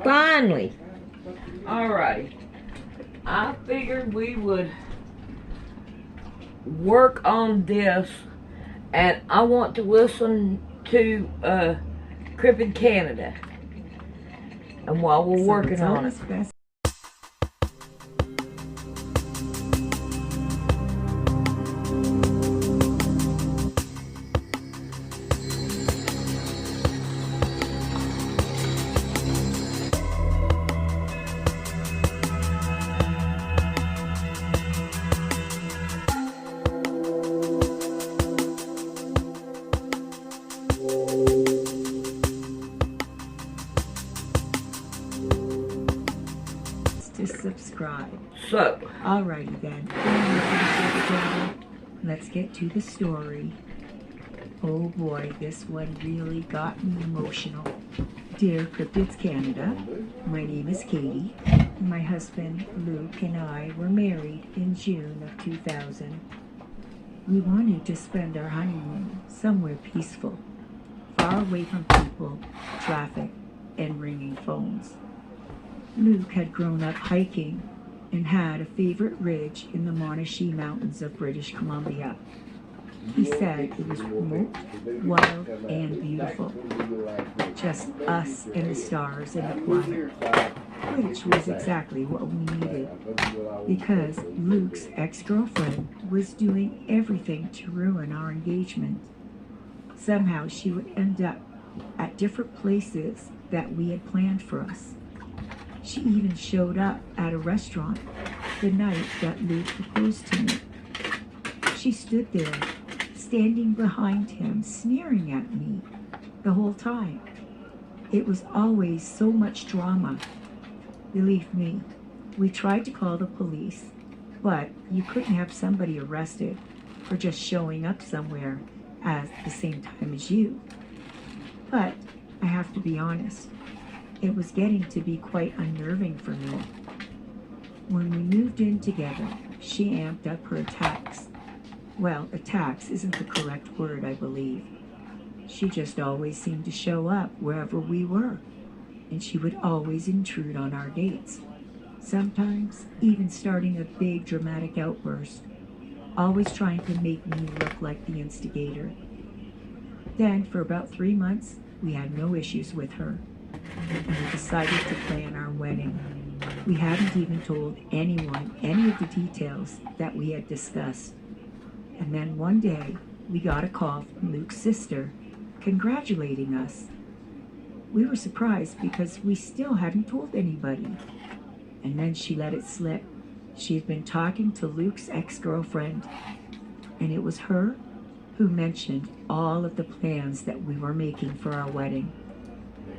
Finally. Alrighty. I figured we would work on this, and I want to listen to Crip in Canada. And while we're working on it. To subscribe. So, alrighty then. Let's get to the story. Oh boy, this one really got me emotional. Dear Cryptids Canada, my name is Katie. My husband Luke and I were married in June of 2000. We wanted to spend our honeymoon somewhere peaceful, far away from people, traffic, and ringing phones. Luke had grown up hiking and had a favorite ridge in the Monashee Mountains of British Columbia. He said it was remote, wild, and beautiful. Just us and the stars and the quiet, which was exactly what we needed, because Luke's ex-girlfriend was doing everything to ruin our engagement. Somehow she would end up at different places that we had planned for us. She even showed up at a restaurant the night that Luke proposed to me. She stood there, standing behind him, sneering at me the whole time. It was always so much drama. Believe me, we tried to call the police, but you couldn't have somebody arrested for just showing up somewhere at the same time as you. But I have to be honest, it was getting to be quite unnerving for me. When we moved in together, she amped up her attacks. Well, attacks isn't the correct word, I believe. She just always seemed to show up wherever we were, and she would always intrude on our dates, sometimes even starting a big dramatic outburst, always trying to make me look like the instigator. Then, for about 3 months, we had no issues with her, and we decided to plan our wedding. We hadn't even told anyone any of the details that we had discussed. And then one day, we got a call from Luke's sister congratulating us. We were surprised because we still hadn't told anybody. And then she let it slip. She had been talking to Luke's ex-girlfriend, and it was her who mentioned all of the plans that we were making for our wedding,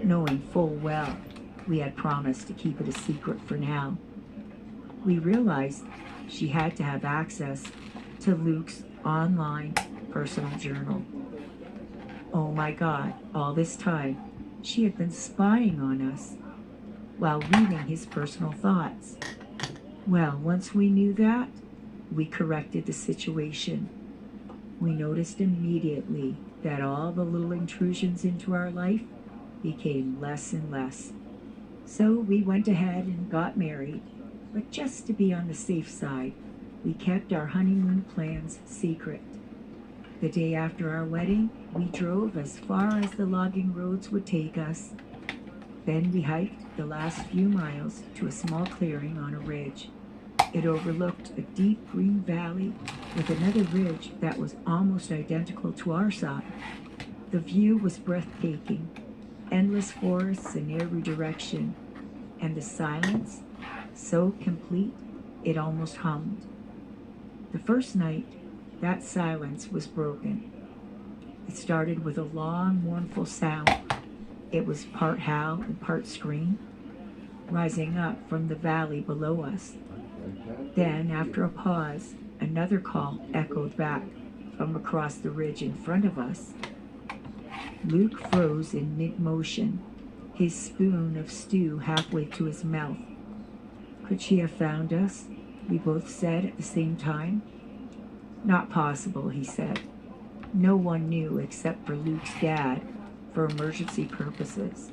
knowing full well we had promised to keep it a secret for now. We realized she had to have access to Luke's online personal journal. Oh my God, all this time, she had been spying on us while reading his personal thoughts. Well, once we knew that, we corrected the situation. We noticed immediately that all the little intrusions into our life became less and less. So we went ahead and got married, but just to be on the safe side, we kept our honeymoon plans secret. The day after our wedding, we drove as far as the logging roads would take us. Then we hiked the last few miles to a small clearing on a ridge. It overlooked a deep green valley with another ridge that was almost identical to our side. The view was breathtaking, endless forests in every direction, and the silence so complete it almost hummed. The first night, that silence was broken. It started with a long, mournful sound. It was part howl and part scream, rising up from the valley below us. Then, after a pause, another call echoed back from across the ridge in front of us. Luke froze in mid-motion, his spoon of stew halfway to his mouth. Could she have found us? We both said at the same time. Not possible, he said. No one knew except for Luke's dad, for emergency purposes.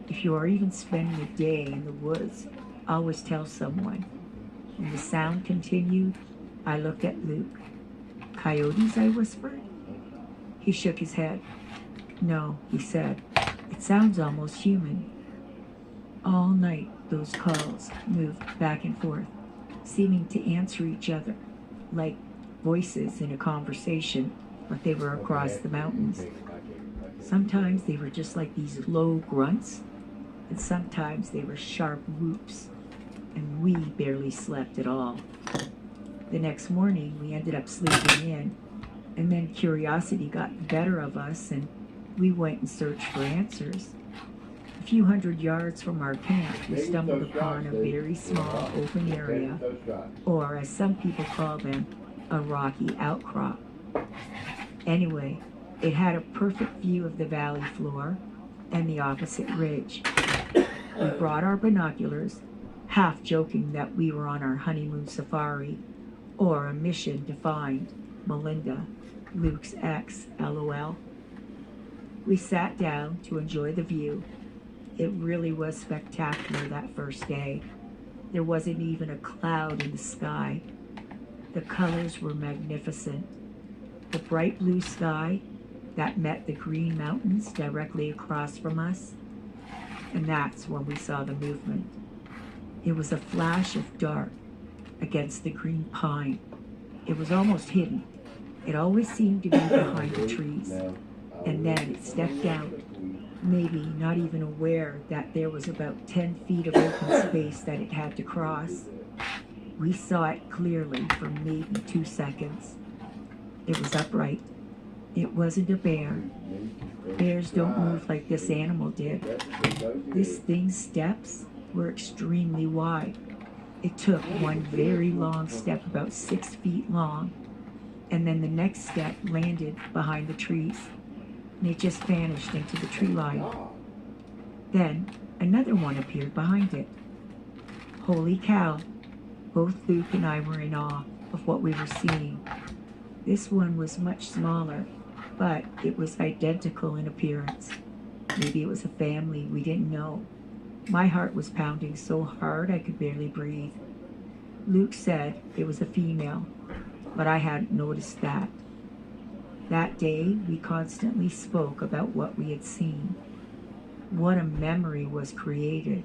If you are even spending a day in the woods, always tell someone. When the sound continued, I looked at Luke. Coyotes, I whispered. He shook his head. No, he said. It sounds almost human. All night, those calls moved back and forth, seeming to answer each other, like voices in a conversation, but they were across the mountains. Sometimes they were just like these low grunts, and sometimes they were sharp whoops, and we barely slept at all. The next morning, we ended up sleeping in, and then curiosity got the better of us, and we went and searched for answers. A few hundred yards from our camp, we stumbled upon a very small open area, or as some people call them, a rocky outcrop. Anyway, it had a perfect view of the valley floor and the opposite ridge. We brought our binoculars, half joking that we were on our honeymoon safari, or a mission to find Melinda, Luke's ex, LOL. We sat down to enjoy the view. It really was spectacular that first day. There wasn't even a cloud in the sky. The colors were magnificent. The bright blue sky that met the green mountains directly across from us. And that's when we saw the movement. It was a flash of dark against the green pine. It was almost hidden. It always seemed to be behind the trees. And then it stepped out, maybe not even aware that there was about 10 feet of open space that it had to cross. We saw it clearly for maybe 2 seconds. It was upright. It wasn't a bear. Bears don't move like this animal did. This thing's steps were extremely wide. It took one very long step, about 6 feet long, and then the next step landed behind the trees, and it just vanished into the tree line. Then another one appeared behind it. Holy cow! Both Luke and I were in awe of what we were seeing. This one was much smaller, but it was identical in appearance. Maybe it was a family, we didn't know. My heart was pounding so hard I could barely breathe. Luke said it was a female, but I hadn't noticed that. That day, we constantly spoke about what we had seen. What a memory was created.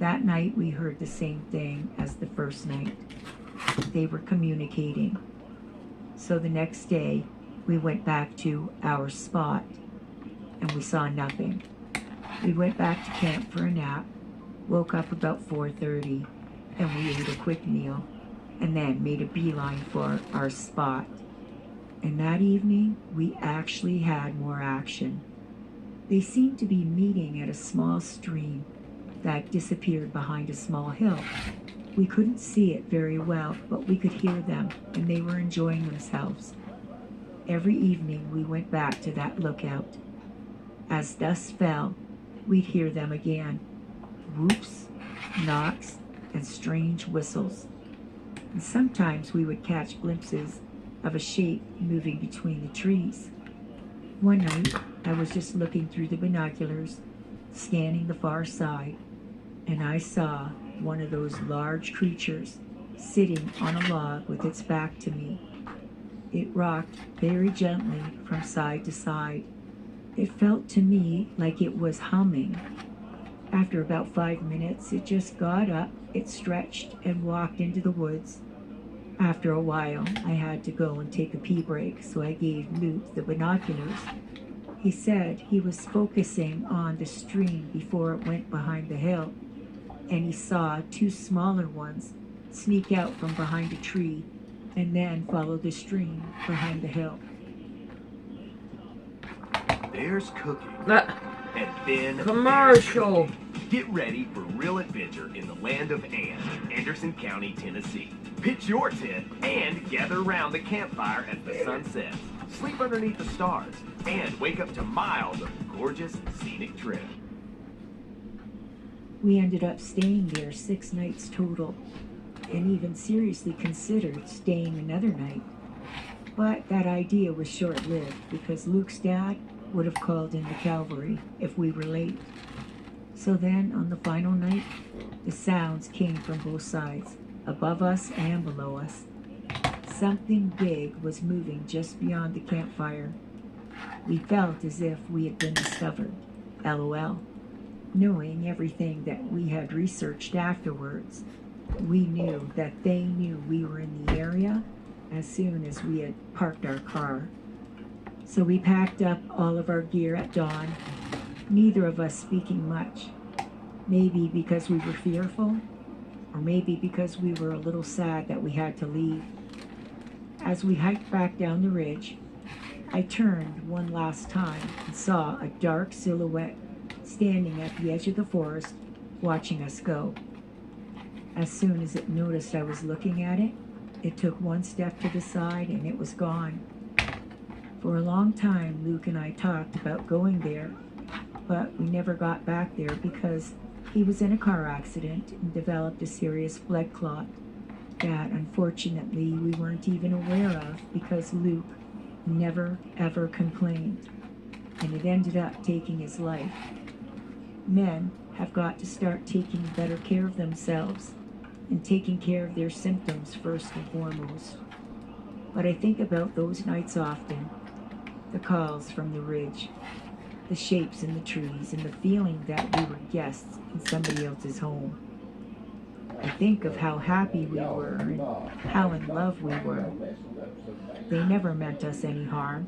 That night, we heard the same thing as the first night. They were communicating. So the next day, we went back to our spot, and we saw nothing. We went back to camp for a nap, woke up about 4:30, and we ate a quick meal, and then made a beeline for our spot. And that evening, we actually had more action. They seemed to be meeting at a small stream that disappeared behind a small hill. We couldn't see it very well, but we could hear them, and they were enjoying themselves. Every evening, we went back to that lookout. As dusk fell, we'd hear them again. Whoops, knocks, and strange whistles. And sometimes we would catch glimpses of a shape moving between the trees. One night, I was just looking through the binoculars, scanning the far side, and I saw one of those large creatures sitting on a log with its back to me. It rocked very gently from side to side. It felt to me like it was humming. After about 5 minutes, it just got up, it stretched, and walked into the woods. After a while, I had to go and take a pee break, so I gave Luke the binoculars. He said he was focusing on the stream before it went behind the hill, and he saw 2 smaller ones sneak out from behind a tree and then follow the stream behind the hill. There's cooking. And then Commercial. there's cooking. Get ready for real adventure in the land of Anne in Anderson County, Tennessee. Pitch your tent and gather around the campfire as the sun sets. Sleep underneath the stars and wake up to miles of gorgeous scenic trip. We ended up staying there 6 nights total, and even seriously considered staying another night. But that idea was short-lived because Luke's dad would have called in the cavalry if we were late. So then, on the final night, the sounds came from both sides, above us and below us. Something big was moving just beyond the campfire. We felt as if we had been discovered. LOL. Knowing everything that we had researched afterwards, we knew that they knew we were in the area as soon as we had parked our car. So we packed up all of our gear at dawn, neither of us speaking much. Maybe because we were fearful, or maybe because we were a little sad that we had to leave. As we hiked back down the ridge, I turned one last time and saw a dark silhouette standing at the edge of the forest, watching us go. As soon as it noticed I was looking at it, it took one step to the side and it was gone. For a long time, Luke and I talked about going there, but we never got back there because he was in a car accident and developed a serious blood clot that unfortunately we weren't even aware of because Luke never ever complained, and it ended up taking his life. Men have got to start taking better care of themselves and taking care of their symptoms first and foremost. But I think about those nights often, the calls from the ridge, the shapes in the trees, and the feeling that we were guests in somebody else's home. I think of how happy we were and how in love we were. They never meant us any harm.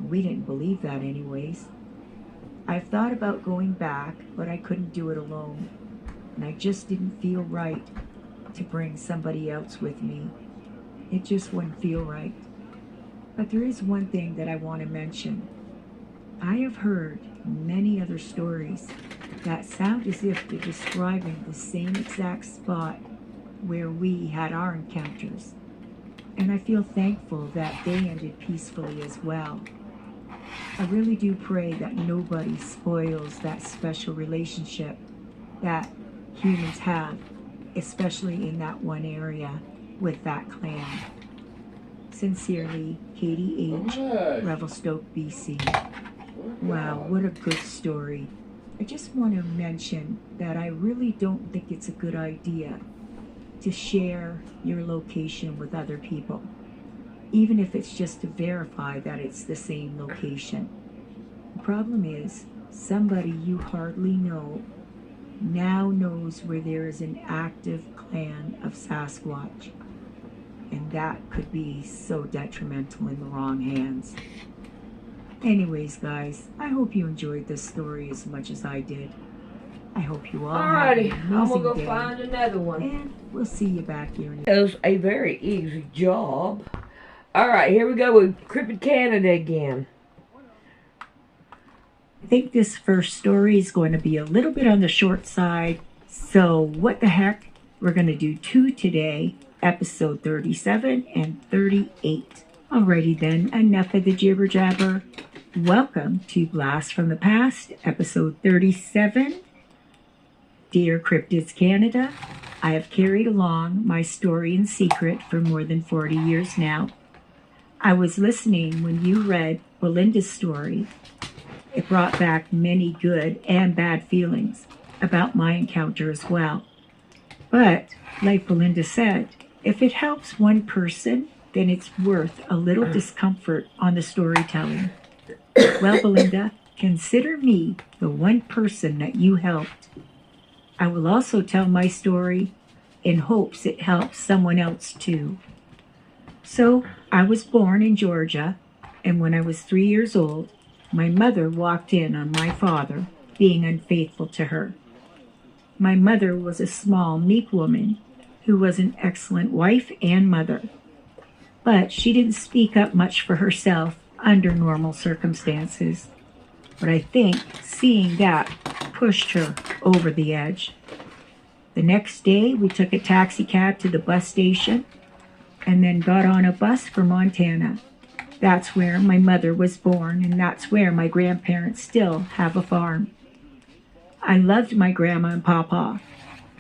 We didn't believe that anyways. I've thought about going back, but I couldn't do it alone. And I just didn't feel right to bring somebody else with me. It just wouldn't feel right. But there is one thing that I want to mention. I have heard many other stories that sound as if they're describing the same exact spot where we had our encounters. And I feel thankful that they ended peacefully as well. I really do pray that nobody spoils that special relationship that humans have, especially in that one area with that clan. Sincerely, Katie H., Revelstoke, BC. Wow, what a good story. I just want to mention that I really don't think it's a good idea to share your location with other people, even if it's just to verify that it's the same location. The problem is, somebody you hardly know now knows where there is an active clan of Sasquatch, and that could be so detrimental in the wrong hands. Anyways, guys, I hope you enjoyed this story as much as I did. I hope you all Alrighty, have an I'm amazing gonna go day, find another one. and we'll see you back here in a It was a very easy job. Alright, here we go with Cryptid Canada again. I think this first story is going to be a little bit on the short side, so what the heck, we're going to do two today, episode 37 and 38. Alrighty then, enough of the jibber jabber. Welcome to Blast from the Past, episode 37. Dear Cryptids Canada, I have carried along my story in secret for more than 40 years now. I was listening when you read Belinda's story. It brought back many good and bad feelings about my encounter as well. But, like Belinda said, if it helps one person, then it's worth a little discomfort on the storytelling. Well, Belinda, consider me the one person that you helped. I will also tell my story in hopes it helps someone else too. So, I was born in Georgia, and when I was 3 years old, my mother walked in on my father being unfaithful to her. My mother was a small, meek woman who was an excellent wife and mother, but she didn't speak up much for herself under normal circumstances. But I think seeing that pushed her over the edge. The next day, we took a taxi cab to the bus station and then got on a bus for Montana. That's where my mother was born, and that's where my grandparents still have a farm. I loved my grandma and Papa.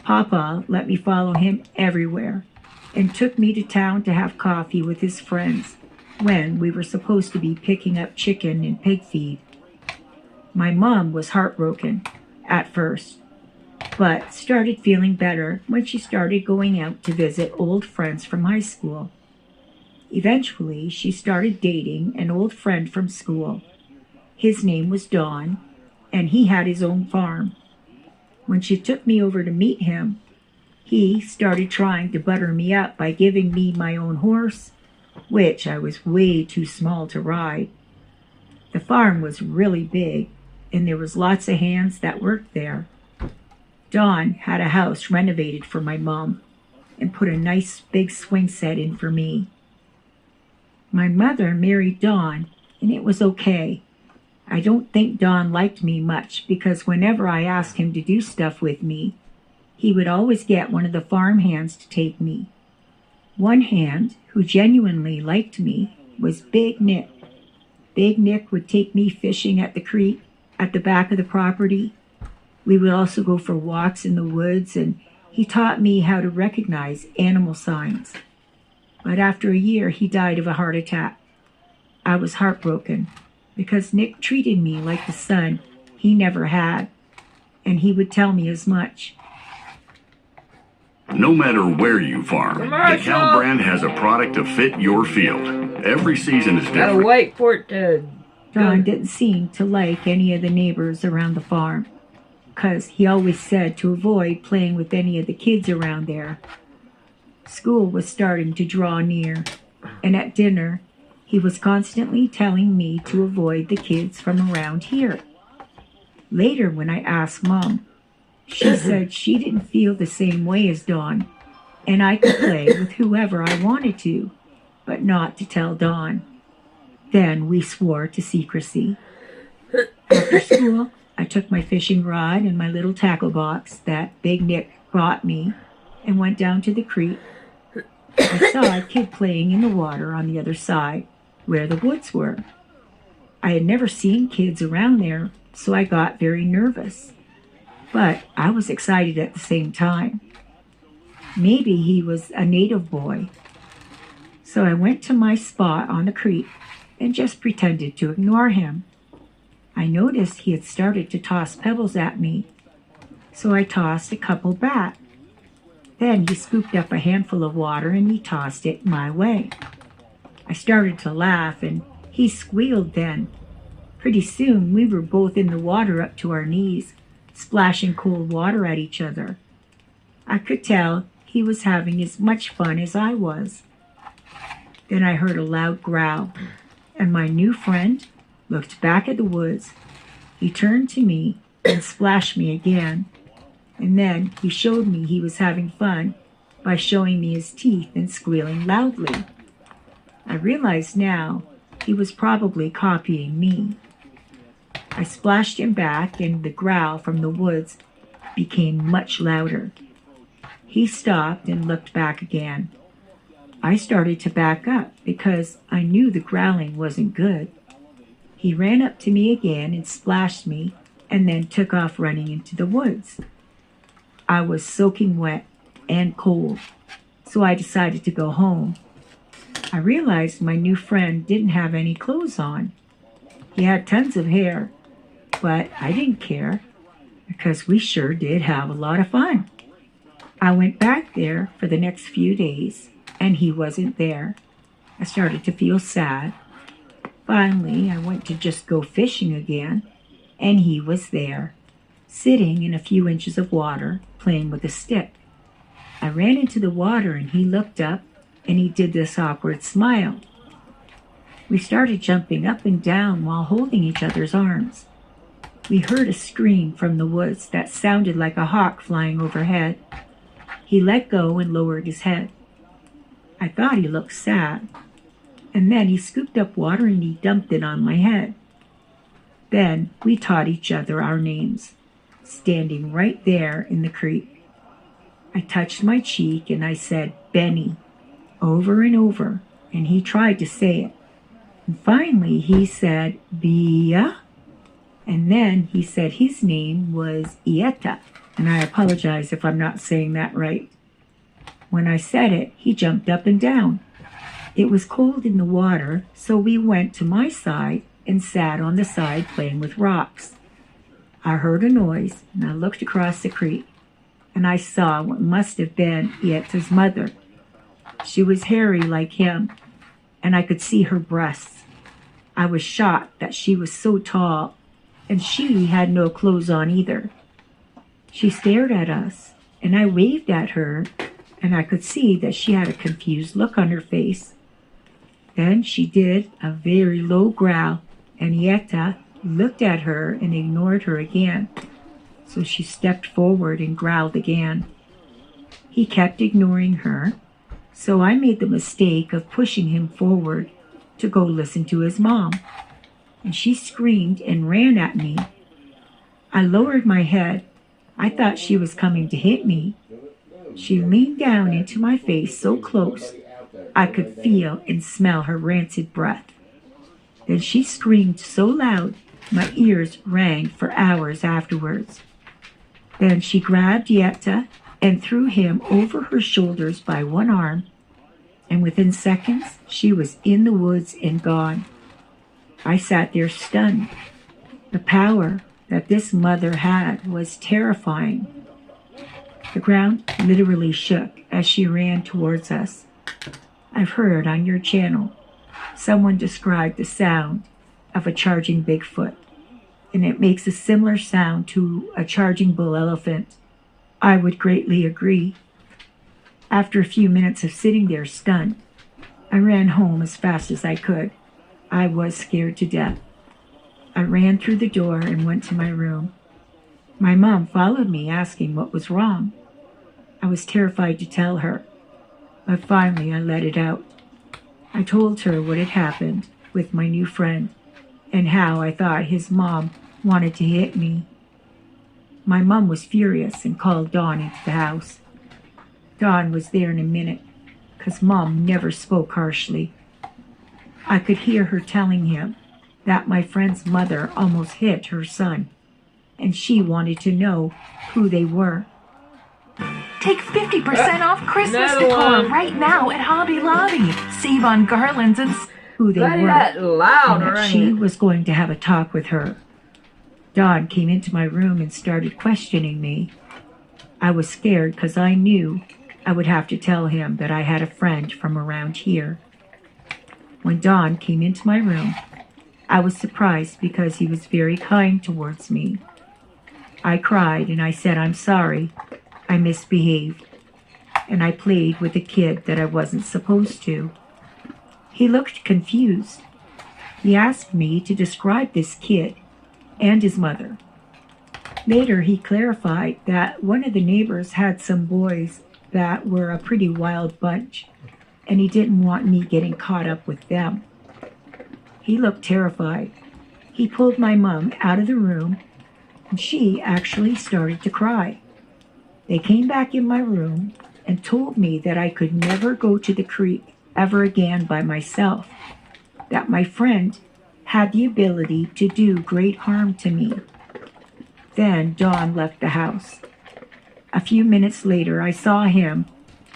Papa let me follow him everywhere and took me to town to have coffee with his friends when we were supposed to be picking up chicken and pig feed. My mom was heartbroken at first, but started feeling better when she started going out to visit old friends from high school. Eventually, she started dating an old friend from school. His name was Don, and he had his own farm. When she took me over to meet him, he started trying to butter me up by giving me my own horse, which I was way too small to ride. The farm was really big, and there was lots of hands that worked there. Don had a house renovated for my mom and put a nice big swing set in for me. My mother married Don, and it was okay. I don't think Don liked me much because whenever I asked him to do stuff with me, he would always get one of the farm hands to take me. One hand, who genuinely liked me, was Big Nick. Big Nick would take me fishing at the creek at the back of the property. We would also go for walks in the woods, and he taught me how to recognize animal signs. But after a year, he died of a heart attack. I was heartbroken because Nick treated me like the son he never had, and he would tell me as much. No matter where you farm, the Commercial. Cal brand has a product to fit your field. Every season is Gotta different. wait for it to Don go. didn't seem to like any of the neighbors around the farm, 'cause he always said to avoid playing with any of the kids around there. School was starting to draw near, and at dinner, he was constantly telling me to avoid the kids from around here. Later, when I asked Mom, she said she didn't feel the same way as Don, and I could play with whoever I wanted to, but not to tell Don. Then we swore to secrecy. After school, I took my fishing rod and my little tackle box that Big Nick brought me and went down to the creek. I saw a kid playing in the water on the other side, where the woods were. I had never seen kids around there, so I got very nervous. But I was excited at the same time. Maybe he was a native boy. So I went to my spot on the creek and just pretended to ignore him. I noticed he had started to toss pebbles at me, so I tossed a couple back. Then he scooped up a handful of water and he tossed it my way. I started to laugh and he squealed then. Pretty soon we were both in the water up to our knees, splashing cold water at each other. I could tell he was having as much fun as I was. Then I heard a loud growl, and my new friend looked back at the woods. He turned to me and splashed me again, and then he showed me he was having fun by showing me his teeth and squealing loudly. I realized now he was probably copying me. I splashed him back, and the growl from the woods became much louder. He stopped and looked back again. I started to back up because I knew the growling wasn't good. He ran up to me again and splashed me, and then took off running into the woods. I was soaking wet and cold, so I decided to go home. I realized my new friend didn't have any clothes on. He had tons of hair, but I didn't care because we sure did have a lot of fun. I went back there for the next few days, and he wasn't there. I started to feel sad. Finally, I went to just go fishing again, and he was there, sitting in a few inches of water, playing with a stick. I ran into the water, and he looked up, and he did this awkward smile. We started jumping up and down while holding each other's arms. We heard a scream from the woods that sounded like a hawk flying overhead. He let go and lowered his head. I thought he looked sad, and then he scooped up water and he dumped it on my head. Then we taught each other our names, standing right there in the creek. I touched my cheek and I said, "Benny," over and over, and he tried to say it. And finally he said, "Bia," and then he said his name was Ieta, and I apologize if I'm not saying that right. When I said it, he jumped up and down. It was cold in the water, so we went to my side and sat on the side playing with rocks. I heard a noise, and I looked across the creek, and I saw what must have been Yetta's mother. She was hairy like him, and I could see her breasts. I was shocked that she was so tall, and she had no clothes on either. She stared at us, and I waved at her, and I could see that she had a confused look on her face. Then she did a very low growl, and Yetta looked at her and ignored her again. So she stepped forward and growled again. He kept ignoring her, so I made the mistake of pushing him forward to go listen to his mom, and she screamed and ran at me. I lowered my head. I thought she was coming to hit me. She leaned down into my face so close I could feel and smell her rancid breath. Then she screamed so loud my ears rang for hours afterwards. Then she grabbed Yetta and threw him over her shoulders by one arm, and within seconds she was in the woods and gone. I sat there stunned. The power that this mother had was terrifying. The ground literally shook as she ran towards us. I've heard on your channel someone describe the sound of a charging Bigfoot, and it makes a similar sound to a charging bull elephant. I would greatly agree. After a few minutes of sitting there stunned, I ran home as fast as I could. I was scared to death. I ran through the door and went to my room. My mom followed me, asking what was wrong. I was terrified to tell her, but finally I let it out. I told her what had happened with my new friend and how I thought his mom wanted to hit me. My mom was furious and called Don into the house. Don was there in a minute, 'cause Mom never spoke harshly. I could hear her telling him that my friend's mother almost hit her son, and she wanted to know who they were. Take 50% off Christmas Another decor one. right now at Hobby Lobby. Save on garlands and Who they Play were, that and louder, that ain't she it? was going to have a talk with her. Don came into my room and started questioning me. I was scared because I knew I would have to tell him that I had a friend from around here. When Don came into my room, I was surprised because he was very kind towards me. I cried and I said I'm sorry. I misbehaved, and I played with a kid that I wasn't supposed to. He looked confused. He asked me to describe this kid and his mother. Later, he clarified that one of the neighbors had some boys that were a pretty wild bunch, and he didn't want me getting caught up with them. He looked terrified. He pulled my mom out of the room, and she actually started to cry. They came back in my room and told me that I could never go to the creek ever again by myself, that my friend had the ability to do great harm to me. Then Don left the house. A few minutes later, I saw him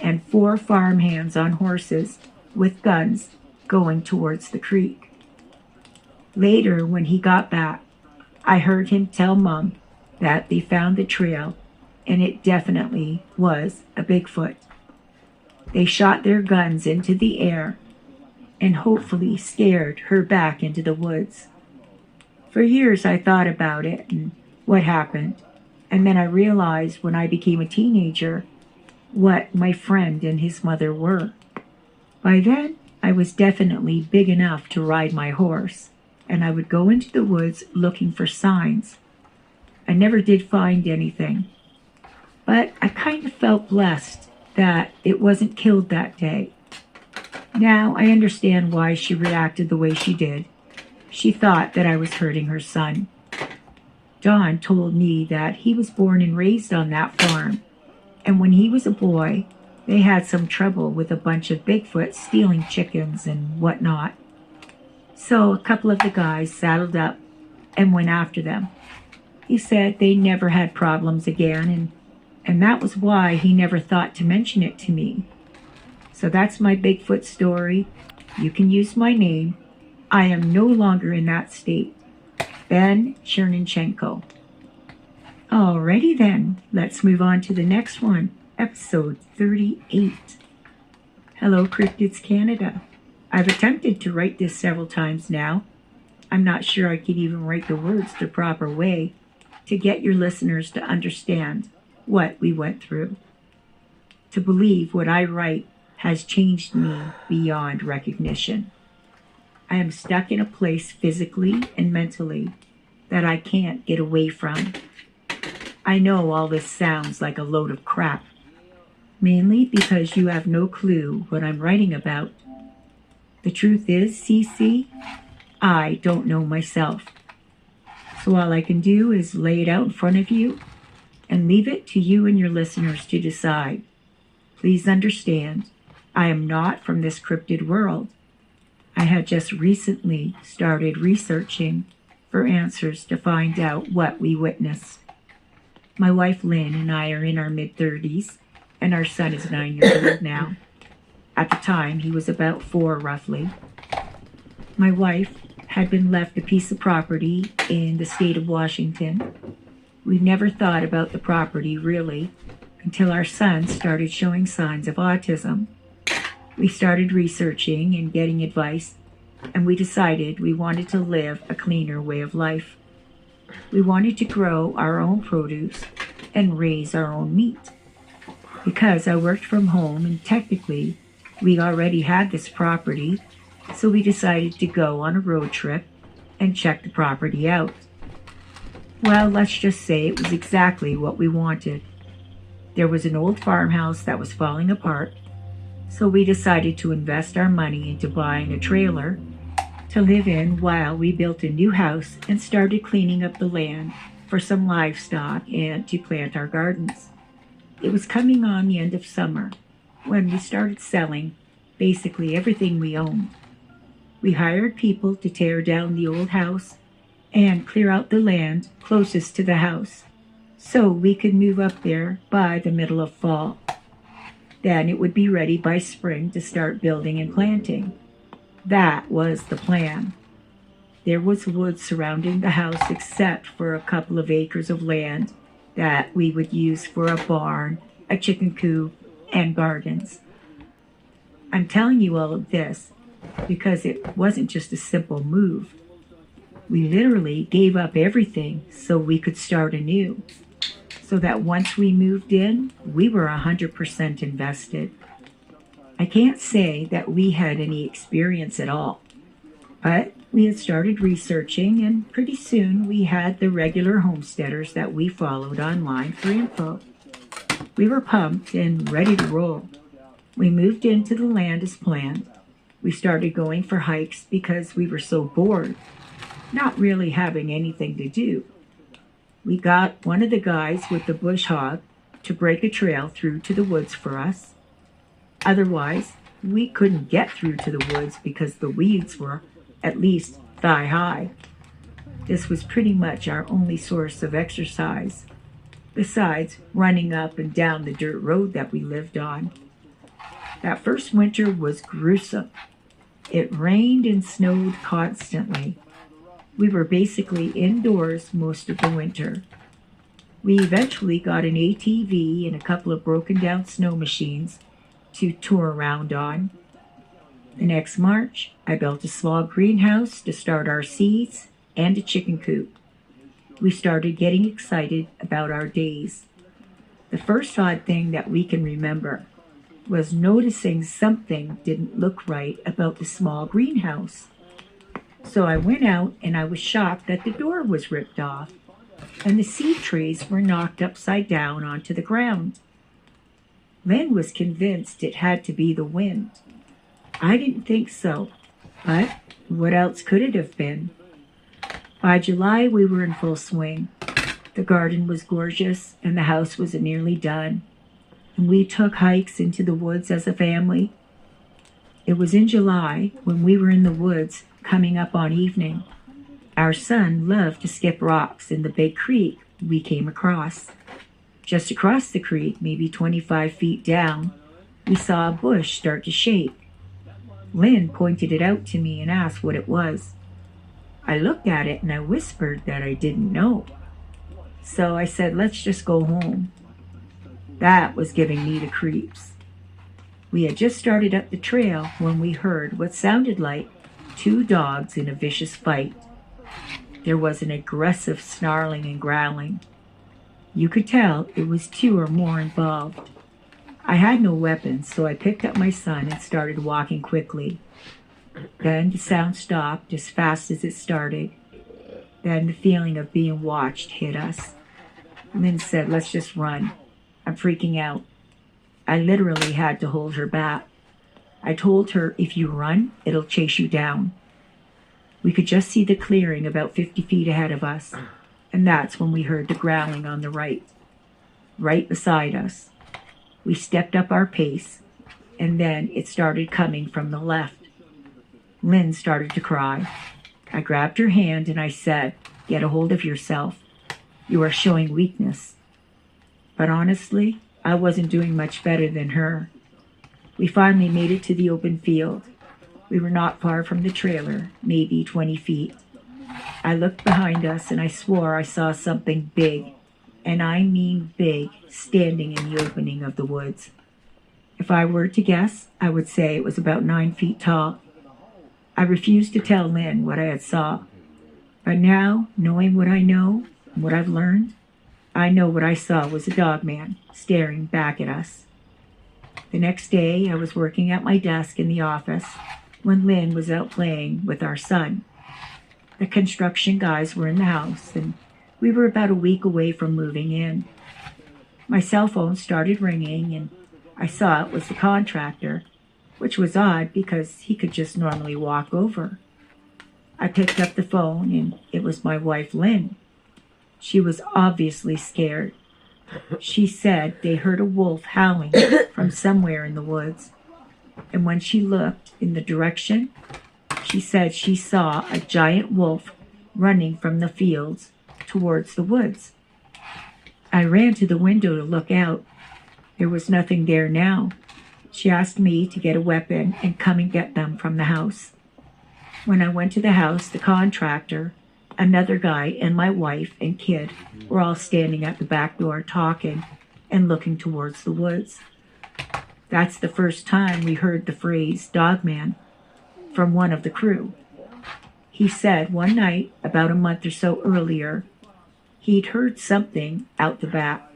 and 4 farmhands on horses with guns going towards the creek. Later, when he got back, I heard him tell Mom that they found the trail, and it definitely was a Bigfoot. They shot their guns into the air and hopefully scared her back into the woods. For years I thought about it and what happened, and then I realized when I became a teenager what my friend and his mother were. By then, I was definitely big enough to ride my horse, and I would go into the woods looking for signs. I never did find anything, but I kind of felt blessed that it wasn't killed that day. Now I understand why she reacted the way she did. She thought that I was hurting her son. Don told me that he was born and raised on that farm, and when he was a boy, they had some trouble with a bunch of Bigfoot stealing chickens and whatnot. So a couple of the guys saddled up and went after them. He said they never had problems again, and that was why he never thought to mention it to me. So that's my Bigfoot story. You can use my name. I am no longer in that state. Ben Chernichenko. Alrighty then, let's move on to the next one, episode 38. Hello, Cryptids Canada. I've attempted to write this several times now. I'm not sure I could even write the words the proper way to get your listeners to understand what we went through. To believe what I write has changed me beyond recognition. I am stuck in a place physically and mentally that I can't get away from. I know all this sounds like a load of crap, mainly because you have no clue what I'm writing about. The truth is, CC, I don't know myself. So all I can do is lay it out in front of you and leave it to you and your listeners to decide. Please understand, I am not from this cryptid world. I had just recently started researching for answers to find out what we witnessed. My wife Lynn and I are in our mid-30s, and our son is 9 years old now. At the time, he was about 4 roughly. My wife had been left a piece of property in the state of Washington. We never thought about the property, really, until our son started showing signs of autism. We started researching and getting advice, and we decided we wanted to live a cleaner way of life. We wanted to grow our own produce and raise our own meat. Because I worked from home and technically we already had this property, so we decided to go on a road trip and check the property out. Well, let's just say it was exactly what we wanted. There was an old farmhouse that was falling apart, so we decided to invest our money into buying a trailer to live in while we built a new house and started cleaning up the land for some livestock and to plant our gardens. It was coming on the end of summer when we started selling basically everything we owned. We hired people to tear down the old house and clear out the land closest to the house so we could move up there by the middle of fall. Then it would be ready by spring to start building and planting. That was the plan. There was woods surrounding the house except for a couple of acres of land that we would use for a barn, a chicken coop, and gardens. I'm telling you all of this because it wasn't just a simple move. We literally gave up everything so we could start anew. So that once we moved in, we were 100% invested. I can't say that we had any experience at all, but we had started researching and pretty soon we had the regular homesteaders that we followed online for info. We were pumped and ready to roll. We moved into the land as planned. We started going for hikes because we were so bored, not really having anything to do. We got one of the guys with the bush hog to break a trail through to the woods for us. Otherwise, we couldn't get through to the woods because the weeds were at least thigh high. This was pretty much our only source of exercise, besides running up and down the dirt road that we lived on. That first winter was gruesome. It rained and snowed constantly. We were basically indoors most of the winter. We eventually got an ATV and a couple of broken down snow machines to tour around on. The next March, I built a small greenhouse to start our seeds and a chicken coop. We started getting excited about our days. The first odd thing that we can remember was noticing something didn't look right about the small greenhouse. So I went out and I was shocked that the door was ripped off and the seed trays were knocked upside down onto the ground. Lynn was convinced it had to be the wind. I didn't think so, but what else could it have been? By July, we were in full swing. The garden was gorgeous and the house was nearly done. And we took hikes into the woods as a family. It was in July when we were in the woods coming up on evening. Our son loved to skip rocks in the big creek we came across. Just across the creek, maybe 25 feet down, we saw a bush start to shake. Lynn pointed it out to me and asked what it was. I looked at it and I whispered that I didn't know. So I said, let's just go home. That was giving me the creeps. We had just started up the trail when we heard what sounded like 2 dogs in a vicious fight. There was an aggressive snarling and growling. You could tell it was 2 or more involved. I had no weapons, so I picked up my son and started walking quickly. Then the sound stopped as fast as it started. Then the feeling of being watched hit us. Lynn said, let's just run. I'm freaking out. I literally had to hold her back. I told her, if you run, it'll chase you down. We could just see the clearing about 50 feet ahead of us, and that's when we heard the growling on the right beside us. We stepped up our pace, and then it started coming from the left. Lynn started to cry. I grabbed her hand and I said, get a hold of yourself. You are showing weakness. But honestly, I wasn't doing much better than her. We finally made it to the open field. We were not far from the trailer, maybe 20 feet. I looked behind us and I swore I saw something big, and I mean big, standing in the opening of the woods. If I were to guess, I would say it was about 9 feet tall. I refused to tell Lynn what I had saw. But now, knowing what I know and what I've learned, I know what I saw was a dog man staring back at us. The next day, I was working at my desk in the office when Lynn was out playing with our son. The construction guys were in the house, and we were about a week away from moving in. My cell phone started ringing, and I saw it was the contractor, which was odd because he could just normally walk over. I picked up the phone, and it was my wife, Lynn. She was obviously scared. She said they heard a wolf howling from somewhere in the woods, and when she looked in the direction, she said she saw a giant wolf running from the fields towards the woods. I ran to the window to look out. There was nothing there now. She asked me to get a weapon and come and get them from the house. When I went to the house, the contractor, another guy, and my wife and kid were all standing at the back door talking and looking towards the woods. That's the first time we heard the phrase "dog man" from one of the crew. He said one night, about a month or so earlier, he'd heard something out the back.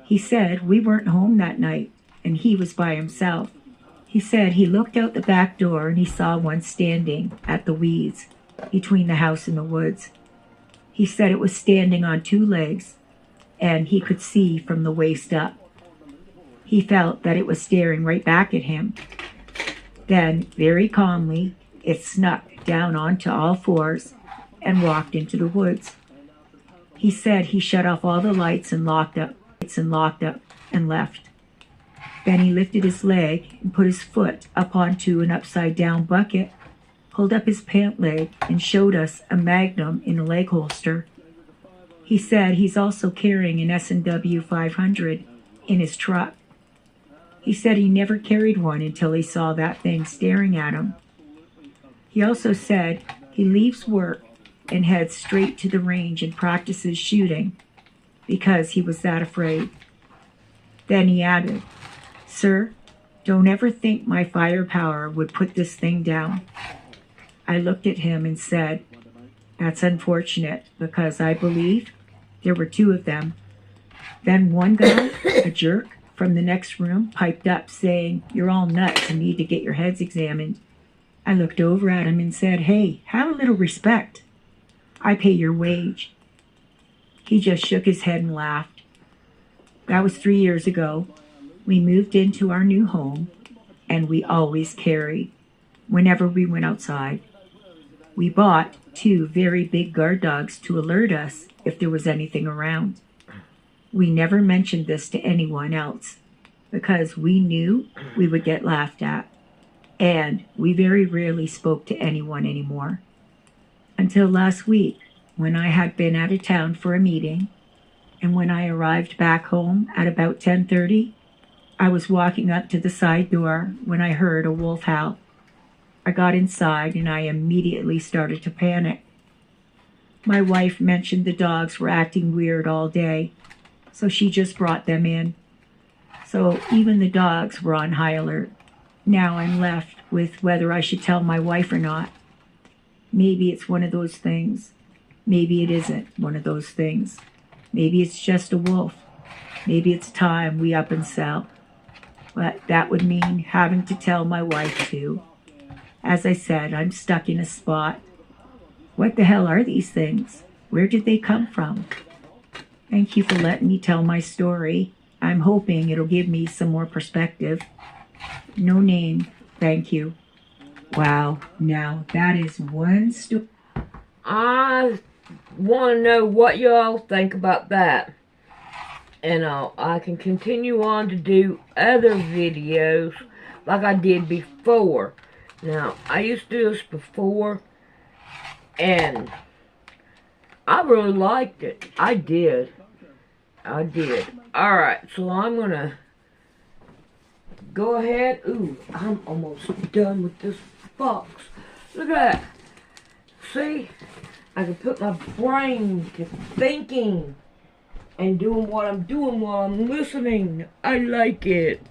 He said we weren't home that night, and he was by himself. He said he looked out the back door and he saw one standing at the weeds between the house and the woods. He said it was standing on 2 legs, and he could see from the waist up. He felt that it was staring right back at him. Then, very calmly, it snuck down onto all 4s and walked into the woods. He said he shut off all the lights and locked up and left. Then he lifted his leg and put his foot up onto an upside-down bucket, pulled up his pant leg, and showed us a Magnum in a leg holster. He said he's also carrying an S&W 500 in his truck. He said he never carried one until he saw that thing staring at him. He also said he leaves work and heads straight to the range and practices shooting because he was that afraid. Then he added, "Sir, don't ever think my firepower would put this thing down." I looked at him and said, "That's unfortunate because I believe there were 2 of them." Then one guy, a jerk from the next room, piped up saying, "You're all nuts and need to get your heads examined." I looked over at him and said, "Hey, have a little respect. I pay your wage." He just shook his head and laughed. That was 3 years ago. We moved into our new home, and we always carried whenever we went outside. We bought 2 very big guard dogs to alert us if there was anything around. We never mentioned this to anyone else because we knew we would get laughed at, and we very rarely spoke to anyone anymore. Until last week, when I had been out of town for a meeting, and when I arrived back home at about 10:30, I was walking up to the side door when I heard a wolf howl. I got inside and I immediately started to panic. My wife mentioned the dogs were acting weird all day, so she just brought them in. So even the dogs were on high alert. Now I'm left with whether I should tell my wife or not. Maybe it's one of those things. Maybe it isn't one of those things. Maybe it's just a wolf. Maybe it's time we up and sell. But that would mean having to tell my wife too. As I said, I'm stuck in a spot. What the hell are these things? Where did they come from? Thank you for letting me tell my story. I'm hoping it'll give me some more perspective. No name, thank you. Wow, now that is one story. I want to know what y'all think about that. And I can continue on to do other videos like I did before. Now, I used to do this before, and I really liked it. I did. Alright, so I'm gonna go ahead. Ooh, I'm almost done with this box. Look at that. See? I can put my brain to thinking and doing what I'm doing while I'm listening. I like it.